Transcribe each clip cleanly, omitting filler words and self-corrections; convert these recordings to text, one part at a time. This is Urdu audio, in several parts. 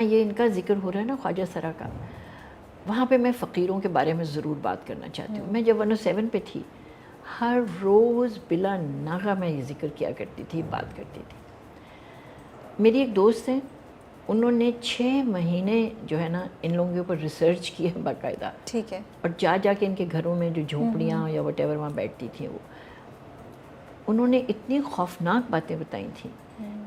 یہ ان کا ذکر ہو رہا ہے نا خواجہ سرا کا، وہاں پہ میں فقیروں کے بارے میں ضرور بات کرنا چاہتی ہوں. میں جب 107 پہ تھی، ہر روز بلا ناغہ میں یہ ذکر کیا کرتی تھی، بات کرتی تھی. میری ایک دوست ہیں، انہوں نے 6 مہینے جو ہے نا ان لوگوں کے اوپر ریسرچ کی ہے باقاعدہ. ٹھیک ہے. اور جا کے ان کے گھروں میں جو جھونپڑیاں یا وٹ ایور وہاں بیٹھتی تھیں، وہ انہوں نے اتنی خوفناک باتیں بتائی تھیں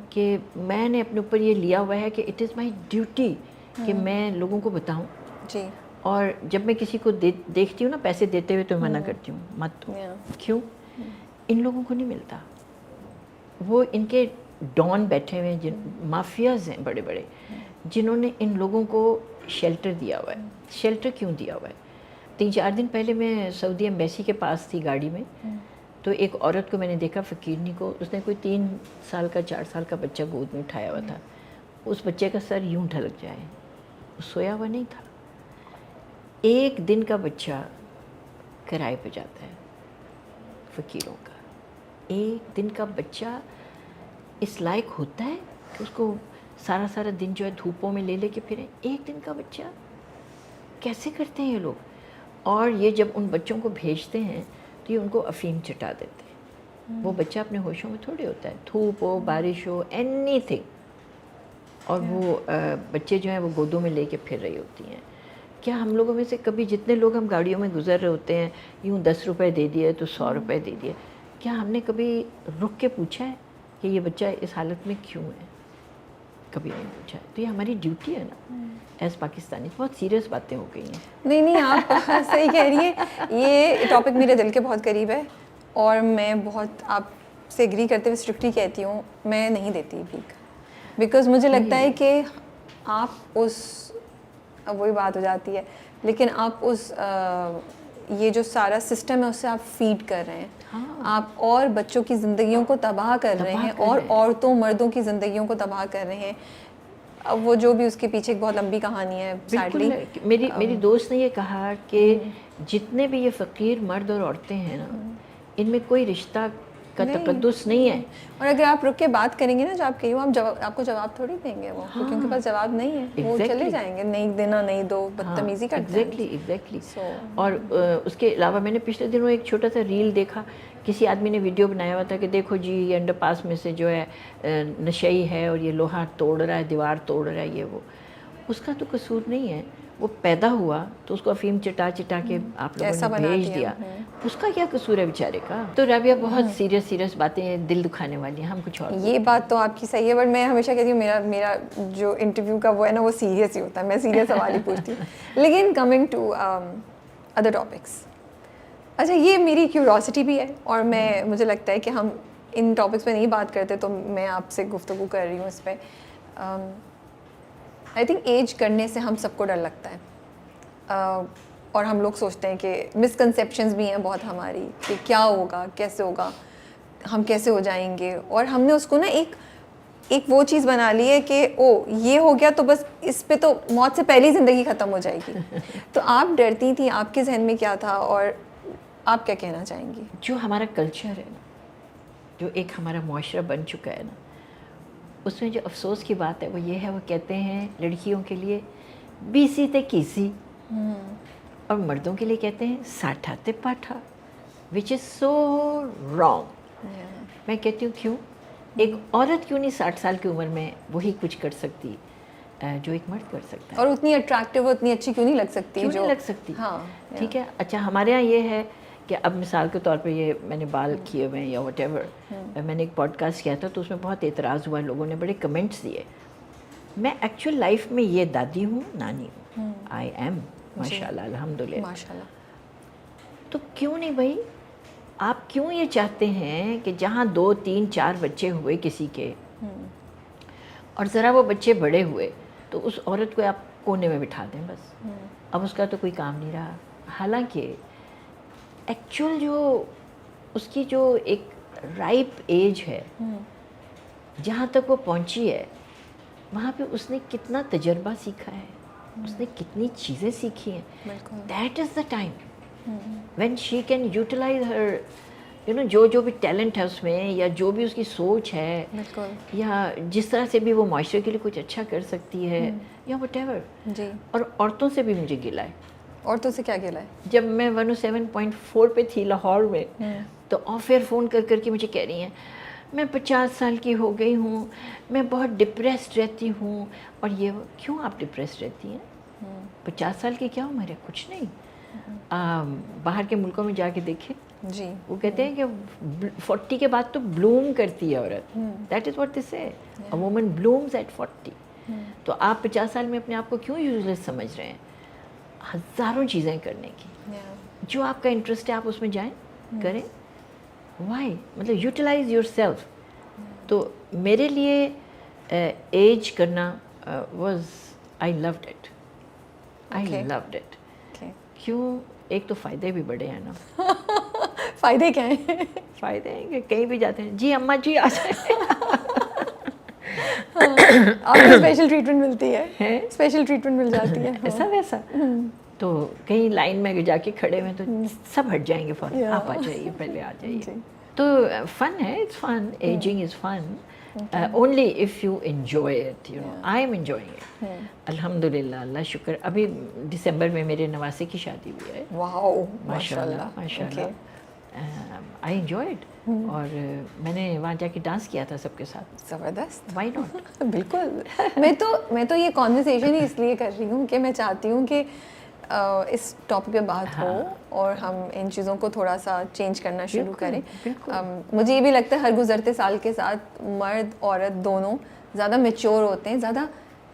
کہ میں نے اپنے اوپر یہ لیا ہوا ہے کہ اٹ از مائی ڈیوٹی کہ میں لوگوں کو بتاؤں. جی. اور جب میں کسی کو دیکھتی ہوں نا پیسے دیتے ہوئے تو منع کرتی ہوں، مت دو. کیوں؟ ان لوگوں کو نہیں ملتا. وہ ان کے ڈان بیٹھے ہوئے ہیں، مافیاز ہیں بڑے بڑے، جنہوں نے ان لوگوں کو شیلٹر دیا ہوا ہے. شیلٹر کیوں دیا ہوا ہے؟ 3-4 دن پہلے میں سعودی ایمبیسی کے پاس تھی گاڑی میں، تو ایک عورت کو میں نے دیکھا، فقیرنی کو. اس نے کوئی 3 سال کا 4 سال کا بچہ گود میں اٹھایا ہوا تھا. اس بچے کا سر یوں ڈھلک جائے، وہ سویا ہوا نہیں تھا. 1 دن کا بچہ کرائے پہ جاتا ہے فقیروں کا. 1 دن کا بچہ اس لائق ہوتا ہے کہ اس کو سارا دن جو ہے دھوپوں میں لے کے پھریں. 1 دن کا بچہ کیسے کرتے ہیں یہ لوگ؟ اور یہ جب ان بچوں کو بھیجتے ہیں تو یہ ان کو افیم چٹا دیتے ہیں. وہ بچہ اپنے ہوشوں میں تھوڑے ہوتا ہے، دھوپ ہو، بارش ہو، اینی تھنگ. اور وہ بچے جو ہیں وہ گودوں میں لے کے پھر رہی ہوتی ہیں. کیا ہم لوگوں میں سے کبھی جتنے لوگ ہم گاڑیوں میں گزر رہے ہوتے ہیں، یوں 10 روپے دے دیے تو 100 روپے دے دیے، کیا ہم نے کبھی رک کے پوچھا ہے کہ یہ بچہ اس حالت میں کیوں ہے؟ کبھی نہیں پوچھا. تو یہ ہماری ڈیوٹی ہے نا ایز پاکستانی. بہت سیریس باتیں ہو گئی ہیں. نہیں آپ صحیح کہہ رہی ہیں. یہ ٹاپک میرے دل کے بہت قریب ہے اور میں بہت آپ سے ایگری کرتے ہوئے اسٹرکٹلی کہتی ہوں، میں نہیں دیتی بھیک. بیکاز مجھے لگتا ہے کہ آپ اس، اب وہی بات ہو جاتی ہے، لیکن آپ اس یہ جو سارا سسٹم ہے اس سے آپ فیڈ کر رہے ہیں. آپ اور بچوں کی زندگیوں کو تباہ کر رہے ہیں اور عورتوں مردوں کی زندگیوں کو تباہ کر رہے ہیں. اب وہ جو بھی اس کے پیچھے ایک بہت لمبی کہانی ہے. بالکل. میری دوست نے یہ کہا کہ جتنے بھی یہ فقیر مرد اور عورتیں ہیں نا، ان میں کوئی رشتہ کا تقدس نہیں ہے. اور اگر آپ رک کے بات کریں گے نا جو آپ کہی ہو، آپ کو جواب تھوڑی دیں گے وہ، کیونکہ ان کے پاس جواب نہیں ہے. وہ چلے جائیں گے، نہیں دینا نہیں دو، بدتمیزی کرتے ہیں. ایگزیکٹلی. اور اس کے علاوہ میں نے پچھلے دنوں ایک چھوٹا سا ریل دیکھا، کسی آدمی نے ویڈیو بنایا ہوا تھا کہ دیکھو جی یہ انڈر پاس میں سے جو ہے نشئی ہے اور یہ لوہا توڑ رہا ہے، دیوار توڑ رہا ہے. یہ وہ اس کا تو قصور نہیں ہے. وہ پیدا ہوا تو اس کو افیم چٹا کے آپ لوگوں نے بھیج دیا. اس کا کیا قصور ہے بیچارے کا؟ تو رابعہ بہت سیریس باتیں دل دکھانے والی ہیں. ہم کچھ اور یہ بات تو آپ کی صحیح ہے، بٹ میں ہمیشہ کہتی ہوں میرا جو انٹرویو کا وہ ہے نا وہ سیریس ہی ہوتا ہے. میں سیریس سوال ہی پوچھتی ہوں. لیکن کمنگ ٹو ادر ٹاپکس، اچھا یہ میری کیوریوسٹی بھی ہے اور مجھے لگتا ہے کہ ہم ان ٹاپکس پہ نہیں بات کرتے تو میں آپ سے گفتگو کر رہی ہوں اس پہ. آئی تھنک ایج کرنے سے ہم سب کو ڈر لگتا ہے اور ہم لوگ سوچتے ہیں کہ مسکنسیپشنز بھی ہیں بہت ہماری کہ کیا ہوگا، کیسے ہوگا، ہم کیسے ہو جائیں گے. اور ہم نے اس کو نا ایک وہ چیز بنا لی ہے کہ او یہ ہو گیا تو بس اس پہ تو موت سے پہلی زندگی ختم ہو جائے گی. تو آپ ڈرتی تھیں، آپ کے ذہن میں کیا تھا اور آپ کیا کہنا چاہیں گی؟ جو ہمارا کلچر ہے نا، جو ایک ہمارا معاشرہ بن چکا ہے نا، اس میں جو افسوس کی بات ہے وہ یہ ہے، وہ کہتے ہیں لڑکیوں کے لیے 20 تے کیسی اور مردوں کے لیے کہتے ہیں 60 تے پاٹھا، وچ از سو رانگ. میں کہتی ہوں کیوں؟ ایک عورت کیوں نہیں 60 سال کی عمر میں وہی کچھ کر سکتی جو ایک مرد کر سکتا ہے؟ اور اتنی اٹریکٹیو، اتنی اچھی کیوں نہیں لگ سکتی؟ کیوں نہیں لگ سکتی؟ ٹھیک ہے. اچھا ہمارے یہاں یہ ہے کہ اب مثال کے طور پہ یہ میں نے بال کیے ہوئے ہیں یا وٹ ایور، میں نے ایک پوڈ کاسٹ کیا تھا تو اس میں بہت اعتراض ہوا، لوگوں نے بڑے کمنٹس دیے. میں ایکچوئل لائف میں یہ دادی ہوں، نانی ہوں، آئی ایم ماشاء اللہ الحمدللہ. ماشاء اللہ. تو کیوں نہیں بھائی؟ آپ کیوں یہ چاہتے ہیں کہ جہاں 2 3 4 بچے ہوئے کسی کے اور ذرا وہ بچے بڑے ہوئے تو اس عورت کو آپ کونے میں بٹھا دیں بس، اب اس کا تو کوئی کام نہیں رہا. حالانکہ ایکچوئل جو اس کی جو ایک رائپ ایج ہے، جہاں تک وہ پہنچی ہے، وہاں پہ اس نے کتنا تجربہ سیکھا ہے، اس نے کتنی چیزیں سیکھی ہیں. That is the time when she can utilize her you know جو بھی ٹیلنٹ ہے اس میں, یا جو بھی اس کی سوچ ہے, بالکل یا جس طرح سے بھی وہ معاشرے کے لیے کچھ اچھا کر سکتی ہے, یا وٹ ایور. جی. اور عورتوں سے بھی مجھے گلا ہے. عورتوں سے کیا گلا ہے؟ جب میں 107.4 پہ تھی لاہور میں, تو آف ایئر فون کر کے مجھے کہہ رہی ہیں میں 50 سال کی ہو گئی ہوں, میں بہت ڈپریسڈ رہتی ہوں. اور یہ کیوں آپ ڈپریسڈ رہتی ہیں؟ 50 سال کی کیا عمر ہے؟ کچھ نہیں. باہر کے ملکوں میں جا کے دیکھیں, جی وہ کہتے ہیں کہ 40 کے بعد تو بلوم کرتی ہے عورت. دیٹ از واٹ دس ہے, اے وومن بلومز ایٹ 40. تو آپ 50 سال میں اپنے آپ کو کیوں یوزلیس سمجھ رہے ہیں؟ ہزاروں چیزیں کرنے کی, جو آپ کا انٹرسٹ ہے آپ اس میں جائیں, کریں. وائی, مطلب یوٹیلائز یور سیلف. تو میرے لیے ایج کرنا was, I loved it, I loved it. کیوں؟ ایک تو فائدے بھی بڑے ہیں نا. فائدے کیا ہیں؟ فائدے ہیں کہ کہیں بھی جاتے ہیں, جی اماں جی آ جائیں. آپ کو اسپیشل ٹریٹمنٹ ملتی ہے, اسپیشل ٹریٹمنٹ مل جاتی ہے ایسا ویسا. تو کہیں لائن میں جا کے کھڑے ہوئے تو سب ہٹ جائیں گے فوراً, آپ آ جائیے, پہلے آ جائیے. تو فن ہے, it's fun, ageing is fun, only if you enjoy it, you know. I am enjoying it. الحمد للہ, اللہ شکر. ابھی دسمبر میں میرے نواسے کی شادی ہوئی ہے. واو, ماشاء اللہ ماشاء اللہ. I enjoy it. اور میں نے وہاں جا کے ڈانس کیا تھا سب کے ساتھ. زبردست. Why not. بالکل. میں تو یہ کانورسیشن ہی اس لیے کر رہی ہوں کہ میں چاہتی ہوں کہ اس ٹاپک پہ بات ہو اور ہم ان چیزوں کو تھوڑا سا چینج کرنا شروع کریں. مجھے یہ بھی لگتا ہے ہر گزرتے سال کے ساتھ مرد عورت دونوں زیادہ میچور ہوتے ہیں, زیادہ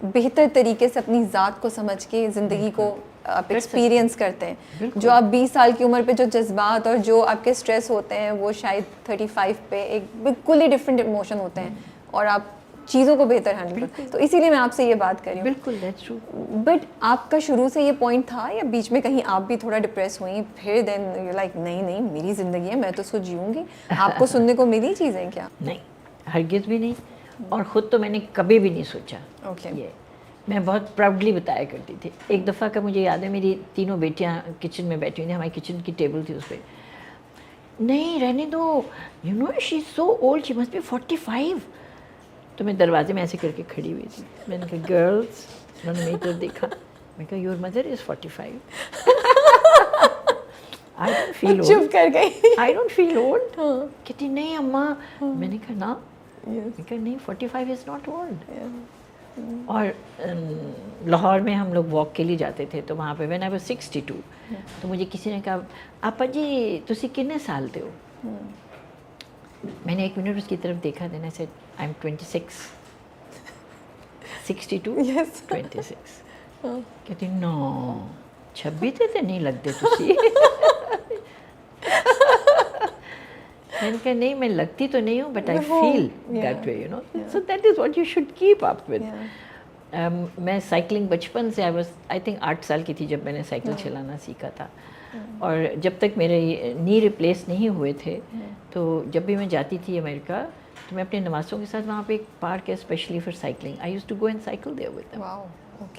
بہتر طریقے سے اپنی ذات کو سمجھ کے زندگی کو آپ ایکسپیرینس کرتے ہیں. جو آپ 20 سال کی عمر پہ جو جذبات اور جو آپ کے اسٹریس ہوتے ہیں وہ شاید 35 پہ ایک بالکل ہی ڈفرینٹ ایموشن ہوتے ہیں, اور آپ چیزوں کو بہتر ہینڈل کرتے ہیں. تو اسی لیے میں آپ سے یہ بات کر رہی ہوں. بالکل, دیٹس ٹرو. بٹ آپ کا شروع سے یہ پوائنٹ تھا یا بیچ میں کہیں آپ بھی تھوڑا ڈپریس ہوئیں, پھر دین یو لائک نہیں میری زندگی ہے, میں تو اس کو جیوں گی؟ آپ کو سننے کو ملی چیزیں کیا؟ نہیں, ہرگز بھی نہیں. اور خود تو میں نے کبھی بھی نہیں سوچا. یہ میں بہت پراؤڈلی بتایا کرتی تھی. ایک دفعہ کا مجھے یاد ہے, میری تینوں بیٹیاں کچن میں بیٹھی ہوئی تھیں, ہماری کچن کی ٹیبل تھی, اس پہ نہیں رہنے دو, you know she is so old, she must be 45. تو میں دروازے میں ایسے کر کے کھڑی ہوئی تھی. میں نے کہا گرلس, انہوں نے میری طرف دیکھا, میں کہا your mother is 45. I don't feel old. چپ کر گئی. I don't feel old. کہتی نہیں اماں. میں نے کہا نا, میں کہا نہیں 45 is not old. اور لاہور میں ہم لوگ واک کے لیے جاتے تھے, تو وہاں پہ when I was 62, تو مجھے کسی نے کہا آپا جی تسی کتنے سال دے ہو؟ میں نے 1 منٹ اس کی طرف دیکھا, then I said I'm 26. 62? Yes. 26. کہتی نو 26 تے نہیں لگتے تسی. میں نے کہا نہیں, میں لگتی تو نہیں ہوں, but I feel that way, you know. So that is what you should keep up with. میں سائیکلنگ بچپن سے, آئی تھنک 8 سال کی تھی جب میں نے سائیکل چلانا سیکھا تھا. اور جب تک میرے نی ریپلیس نہیں ہوئے تھے, تو جب بھی میں جاتی تھی امریکہ, تو میں اپنے نواسوں کے ساتھ, وہاں پہ ایک پارک ہے specially for cycling, I used to go and cycle there with them.